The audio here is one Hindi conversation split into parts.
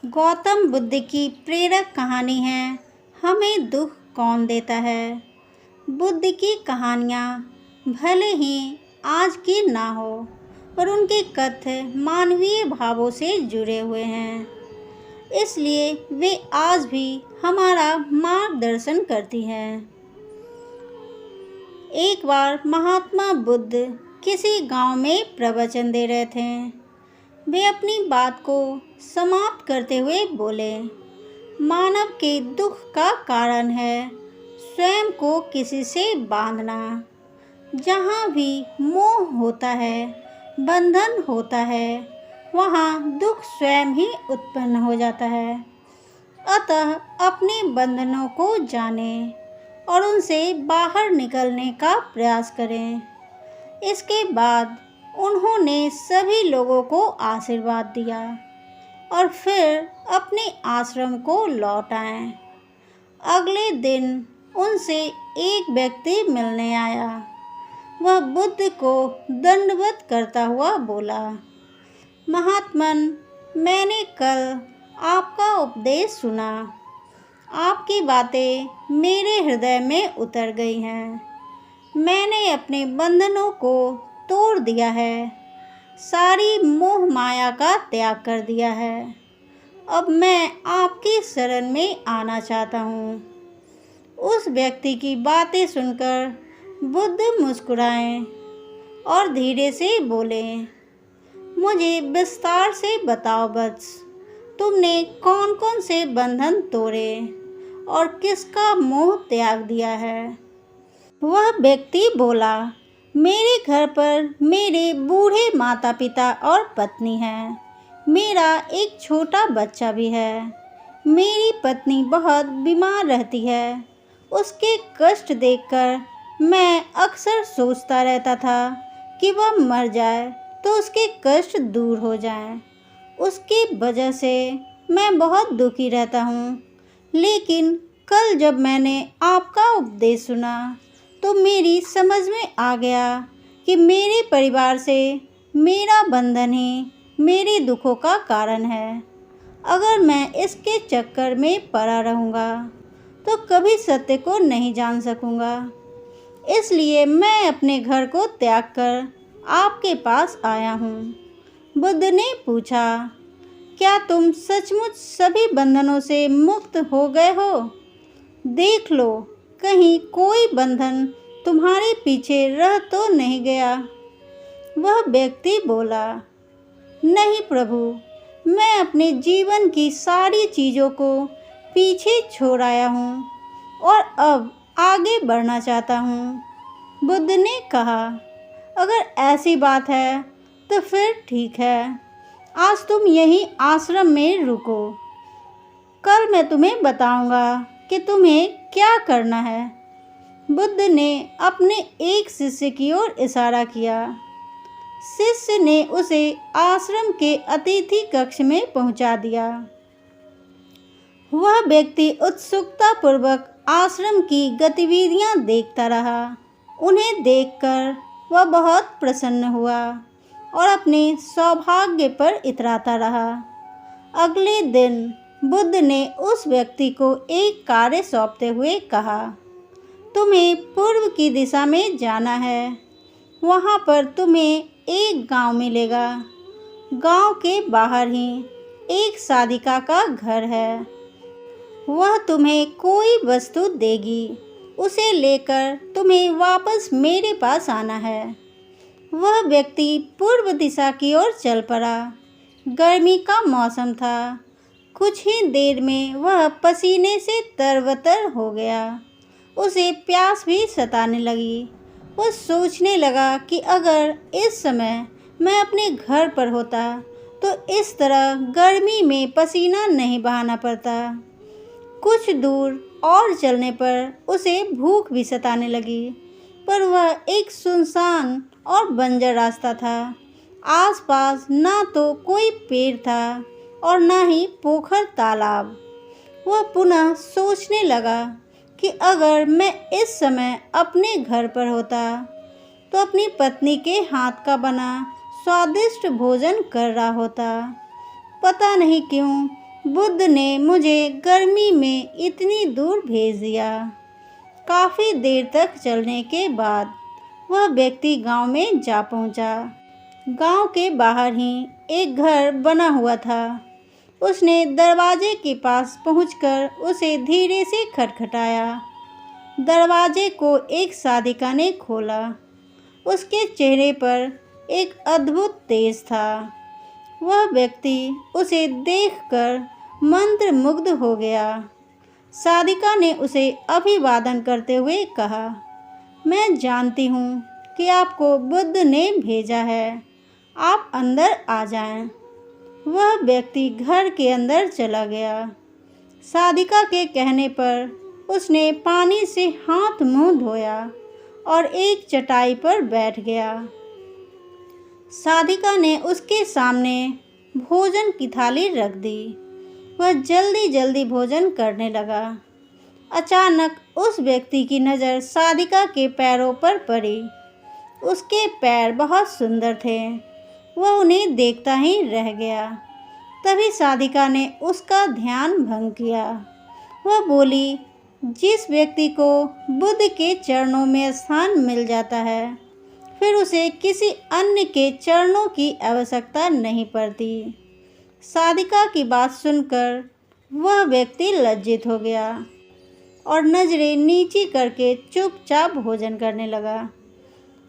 गौतम बुद्ध की प्रेरक कहानी है हमें दुख कौन देता है। बुद्ध की कहानियाँ भले ही आज की ना हो, पर उनके कथ्य मानवीय भावों से जुड़े हुए हैं, इसलिए वे आज भी हमारा मार्गदर्शन करती हैं। एक बार महात्मा बुद्ध किसी गांव में प्रवचन दे रहे थे। वे अपनी बात को समाप्त करते हुए बोले, मानव के दुख का कारण है स्वयं को किसी से बांधना। जहाँ भी मोह होता है, बंधन होता है, वहाँ दुख स्वयं ही उत्पन्न हो जाता है। अतः अपने बंधनों को जानें और उनसे बाहर निकलने का प्रयास करें। इसके बाद उन्होंने सभी लोगों को आशीर्वाद दिया और फिर अपने आश्रम को लौट आए। अगले दिन उनसे एक व्यक्ति मिलने आया। वह बुद्ध को दंडवत करता हुआ बोला, महात्मन, मैंने कल आपका उपदेश सुना। आपकी बातें मेरे हृदय में उतर गई हैं। मैंने अपने बंधनों को तोड़ दिया है, सारी मोह माया का त्याग कर दिया है। अब मैं आपकी शरण में आना चाहता हूँ। उस व्यक्ति की बातें सुनकर बुद्ध मुस्कुराए और धीरे से बोले, मुझे विस्तार से बताओ वत्स, तुमने कौन कौन से बंधन तोड़े और किसका मोह त्याग दिया है। वह व्यक्ति बोला, मेरे घर पर मेरे बूढ़े माता पिता और पत्नी है। मेरा एक छोटा बच्चा भी है। मेरी पत्नी बहुत बीमार रहती है। उसके कष्ट देखकर मैं अक्सर सोचता रहता था कि वह मर जाए तो उसके कष्ट दूर हो जाएं। उसकी वजह से मैं बहुत दुखी रहता हूँ। लेकिन कल जब मैंने आपका उपदेश सुना तो मेरी समझ में आ गया कि मेरे परिवार से मेरा बंधन ही मेरे दुखों का कारण है। अगर मैं इसके चक्कर में पड़ा रहूँगा तो कभी सत्य को नहीं जान सकूँगा। इसलिए मैं अपने घर को त्याग कर आपके पास आया हूँ। बुद्ध ने पूछा, क्या तुम सचमुच सभी बंधनों से मुक्त हो गए हो? देख लो, कहीं कोई बंधन तुम्हारे पीछे रह तो नहीं गया। वह व्यक्ति बोला, नहीं प्रभु, मैं अपने जीवन की सारी चीज़ों को पीछे छोड़ आया हूँ और अब आगे बढ़ना चाहता हूँ। बुद्ध ने कहा, अगर ऐसी बात है तो फिर ठीक है, आज तुम यहीं आश्रम में रुको। कल मैं तुम्हें बताऊंगा कि तुम्हें क्या करना है। बुद्ध ने अपने एक शिष्य की ओर इशारा किया। शिष्य ने उसे आश्रम के अतिथि कक्ष में पहुंचा दिया। वह व्यक्ति उत्सुकता पूर्वक आश्रम की गतिविधियां देखता रहा। उन्हें देखकर वह बहुत प्रसन्न हुआ और अपने सौभाग्य पर इतराता रहा। अगले दिन बुद्ध ने उस व्यक्ति को एक कार्य सौंपते हुए कहा, तुम्हें पूर्व की दिशा में जाना है। वहाँ पर तुम्हें एक गांव मिलेगा। गांव के बाहर ही एक साधिका का घर है। वह तुम्हें कोई वस्तु देगी। उसे लेकर तुम्हें वापस मेरे पास आना है। वह व्यक्ति पूर्व दिशा की ओर चल पड़ा। गर्मी का मौसम था। कुछ ही देर में वह पसीने से तरबतर हो गया। उसे प्यास भी सताने लगी। वह सोचने लगा कि अगर इस समय मैं अपने घर पर होता तो इस तरह गर्मी में पसीना नहीं बहाना पड़ता। कुछ दूर और चलने पर उसे भूख भी सताने लगी, पर वह एक सुनसान और बंजर रास्ता था। आसपास ना तो कोई पेड़ था और ना ही पोखर तालाब। वह पुनः सोचने लगा कि अगर मैं इस समय अपने घर पर होता तो अपनी पत्नी के हाथ का बना स्वादिष्ट भोजन कर रहा होता। पता नहीं क्यों बुद्ध ने मुझे गर्मी में इतनी दूर भेज दिया। काफ़ी देर तक चलने के बाद वह व्यक्ति गांव में जा पहुंचा। गांव के बाहर ही एक घर बना हुआ था। उसने दरवाजे के पास पहुंचकर उसे धीरे से खटखटाया। दरवाजे को एक साधिका ने खोला। उसके चेहरे पर एक अद्भुत तेज था। वह व्यक्ति उसे देखकर मंत्रमुग्ध हो गया। साधिका ने उसे अभिवादन करते हुए कहा, मैं जानती हूँ कि आपको बुद्ध ने भेजा है, आप अंदर आ जाएं। वह व्यक्ति घर के अंदर चला गया। साधिका के कहने पर उसने पानी से हाथ मुंह धोया और एक चटाई पर बैठ गया। साधिका ने उसके सामने भोजन की थाली रख दी। वह जल्दी जल्दी भोजन करने लगा। अचानक उस व्यक्ति की नज़र साधिका के पैरों पर पड़ी। उसके पैर बहुत सुंदर थे। वह उन्हें देखता ही रह गया। तभी साधिका ने उसका ध्यान भंग किया। वह बोली, जिस व्यक्ति को बुद्ध के चरणों में स्थान मिल जाता है, फिर उसे किसी अन्य के चरणों की आवश्यकता नहीं पड़ती। साधिका की बात सुनकर वह व्यक्ति लज्जित हो गया और नज़रें नीची करके चुपचाप भोजन करने लगा।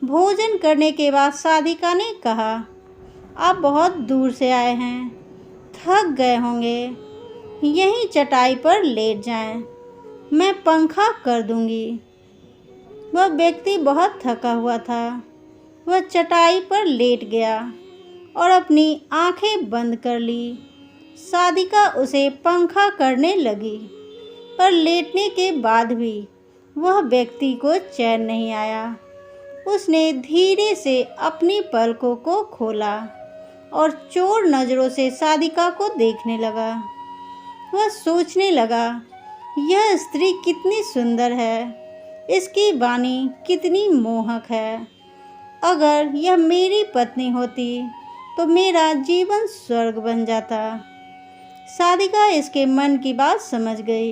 भोजन करने के बाद साधिका ने कहा, आप बहुत दूर से आए हैं, थक गए होंगे, यहीं चटाई पर लेट जाएं, मैं पंखा कर दूंगी। वह व्यक्ति बहुत थका हुआ था। वह चटाई पर लेट गया और अपनी आंखें बंद कर ली। साधिका उसे पंखा करने लगी, पर लेटने के बाद भी वह व्यक्ति को चैन नहीं आया। उसने धीरे से अपनी पलकों को खोला और चोर नज़रों से साधिका को देखने लगा। वह सोचने लगा, यह स्त्री कितनी सुंदर है, इसकी वाणी कितनी मोहक है। अगर यह मेरी पत्नी होती तो मेरा जीवन स्वर्ग बन जाता। साधिका इसके मन की बात समझ गई।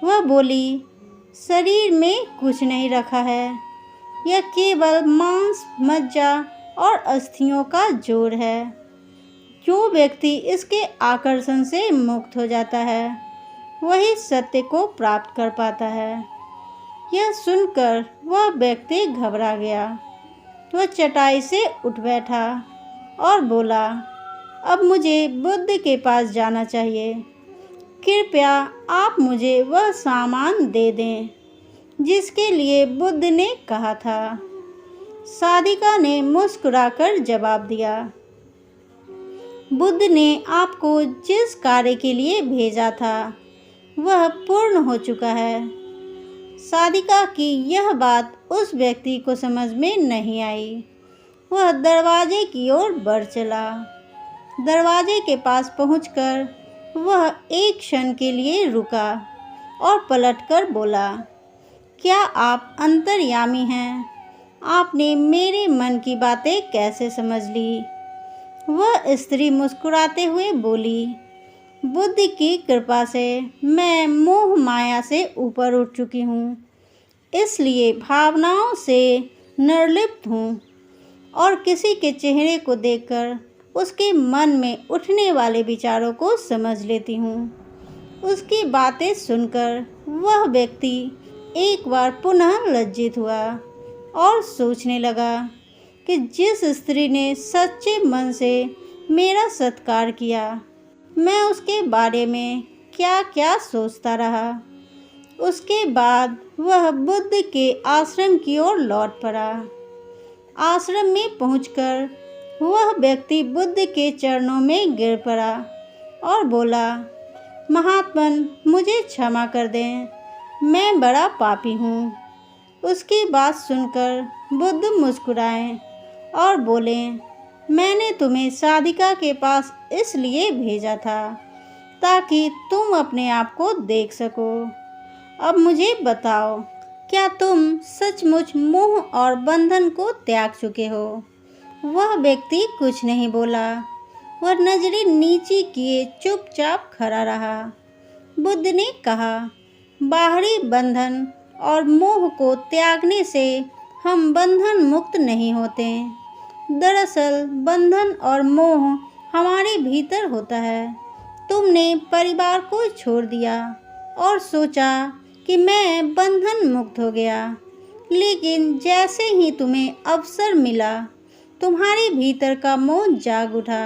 वह बोली, शरीर में कुछ नहीं रखा है, यह केवल मांस, मज्जा और अस्थियों का जोड़ है। जो व्यक्ति इसके आकर्षण से मुक्त हो जाता है, वही सत्य को प्राप्त कर पाता है। यह सुनकर वह व्यक्ति घबरा गया। वह चटाई से उठ बैठा और बोला, अब मुझे बुद्ध के पास जाना चाहिए। कृपया आप मुझे वह सामान दे दें जिसके लिए बुद्ध ने कहा था। साधिका ने मुस्कुराकर जवाब दिया, बुद्ध ने आपको जिस कार्य के लिए भेजा था वह पूर्ण हो चुका है। साधिका की यह बात उस व्यक्ति को समझ में नहीं आई। वह दरवाजे की ओर बढ़ चला। दरवाजे के पास पहुंचकर वह एक क्षण के लिए रुका और पलटकर बोला, क्या आप अंतर्यामी हैं? आपने मेरे मन की बातें कैसे समझ ली? वह स्त्री मुस्कुराते हुए बोली, बुद्ध की कृपा से मैं मोह माया से ऊपर उठ चुकी हूँ, इसलिए भावनाओं से निर्लिप्त हूँ और किसी के चेहरे को देखकर उसके मन में उठने वाले विचारों को समझ लेती हूँ। उसकी बातें सुनकर वह व्यक्ति एक बार पुनः लज्जित हुआ और सोचने लगा कि जिस स्त्री ने सच्चे मन से मेरा सत्कार किया, मैं उसके बारे में क्या क्या सोचता रहा। उसके बाद वह बुद्ध के आश्रम की ओर लौट पड़ा। आश्रम में पहुंचकर वह व्यक्ति बुद्ध के चरणों में गिर पड़ा और बोला, महात्मन, मुझे क्षमा कर दें, मैं बड़ा पापी हूँ। उसकी बात सुनकर बुद्ध मुस्कुराए और बोले, मैंने तुम्हें साधिका के पास इसलिए भेजा था ताकि तुम अपने आप को देख सको। अब मुझे बताओ, क्या तुम सचमुच मोह और बंधन को त्याग चुके हो? वह व्यक्ति कुछ नहीं बोला। वह नजरें नीची किए चुपचाप खड़ा रहा। बुद्ध ने कहा, बाहरी बंधन और मोह को त्यागने से हम बंधन मुक्त नहीं होते। दरअसल बंधन और मोह हमारे भीतर होता है। तुमने परिवार को छोड़ दिया और सोचा कि मैं बंधन मुक्त हो गया, लेकिन जैसे ही तुम्हें अवसर मिला, तुम्हारे भीतर का मोह जाग उठा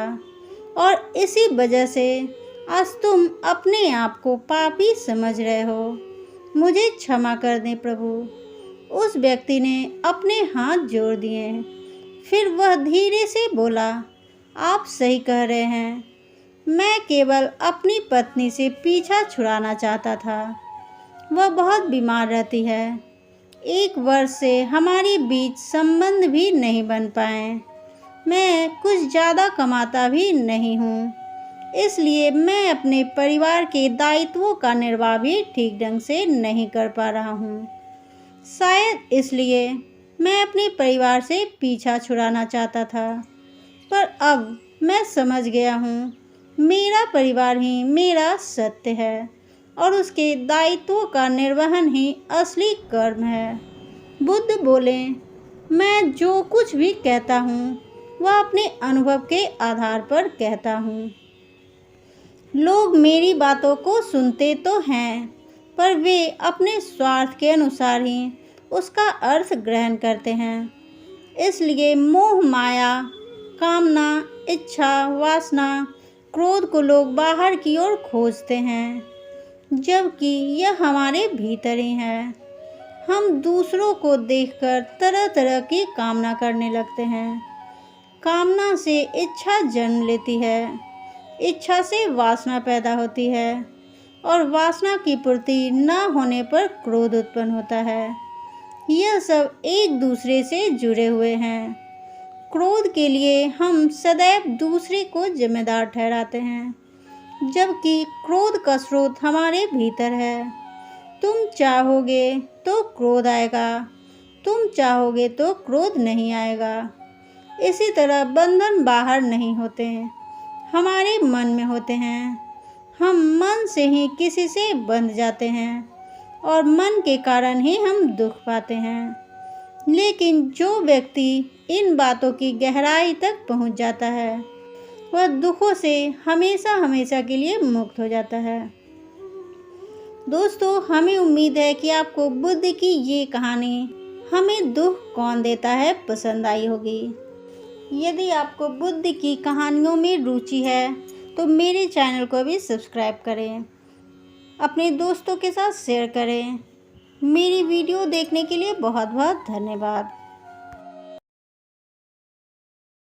और इसी वजह से आज तुम अपने आप को पापी समझ रहे हो। मुझे क्षमा कर दें प्रभु। उस व्यक्ति ने अपने हाथ जोड़ दिए। फिर वह धीरे से बोला, आप सही कह रहे हैं। मैं केवल अपनी पत्नी से पीछा छुड़ाना चाहता था। वह बहुत बीमार रहती है। 1 वर्ष से हमारे बीच संबंध भी नहीं बन पाए। मैं कुछ ज़्यादा कमाता भी नहीं हूँ, इसलिए मैं अपने परिवार के दायित्वों का निर्वाह भी ठीक ढंग से नहीं कर पा रहा हूँ। शायद इसलिए मैं अपने परिवार से पीछा छुड़ाना चाहता था, पर अब मैं समझ गया हूँ, मेरा परिवार ही मेरा सत्य है और उसके दायित्वों का निर्वहन ही असली कर्म है। बुद्ध बोले, मैं जो कुछ भी कहता हूँ वह अपने अनुभव के आधार पर कहता हूँ। लोग मेरी बातों को सुनते तो हैं, पर वे अपने स्वार्थ के अनुसार ही उसका अर्थ ग्रहण करते हैं। इसलिए मोह, माया, कामना, इच्छा, वासना, क्रोध को लोग बाहर की ओर खोजते हैं, जबकि यह हमारे भीतर ही है। हम दूसरों को देखकर तरह तरह की कामना करने लगते हैं। कामना से इच्छा जन्म लेती है, इच्छा से वासना पैदा होती है और वासना की पूर्ति न होने पर क्रोध उत्पन्न होता है। यह सब एक दूसरे से जुड़े हुए हैं। क्रोध के लिए हम सदैव दूसरे को जिम्मेदार ठहराते हैं, जबकि क्रोध का स्रोत हमारे भीतर है। तुम चाहोगे तो क्रोध आएगा, तुम चाहोगे तो क्रोध नहीं आएगा। इसी तरह बंधन बाहर नहीं होते, हमारे मन में होते हैं। हम मन से ही किसी से बंध जाते हैं और मन के कारण ही हम दुख पाते हैं। लेकिन जो व्यक्ति इन बातों की गहराई तक पहुंच जाता है, वह दुखों से हमेशा हमेशा के लिए मुक्त हो जाता है। दोस्तों, हमें उम्मीद है कि आपको बुद्ध की ये कहानी हमें दुख कौन देता है पसंद आई होगी। यदि आपको बुद्ध की कहानियों में रुचि है तो मेरे चैनल को भी सब्सक्राइब करें, अपने दोस्तों के साथ शेयर करें। मेरी वीडियो देखने के लिए बहुत बहुत धन्यवाद।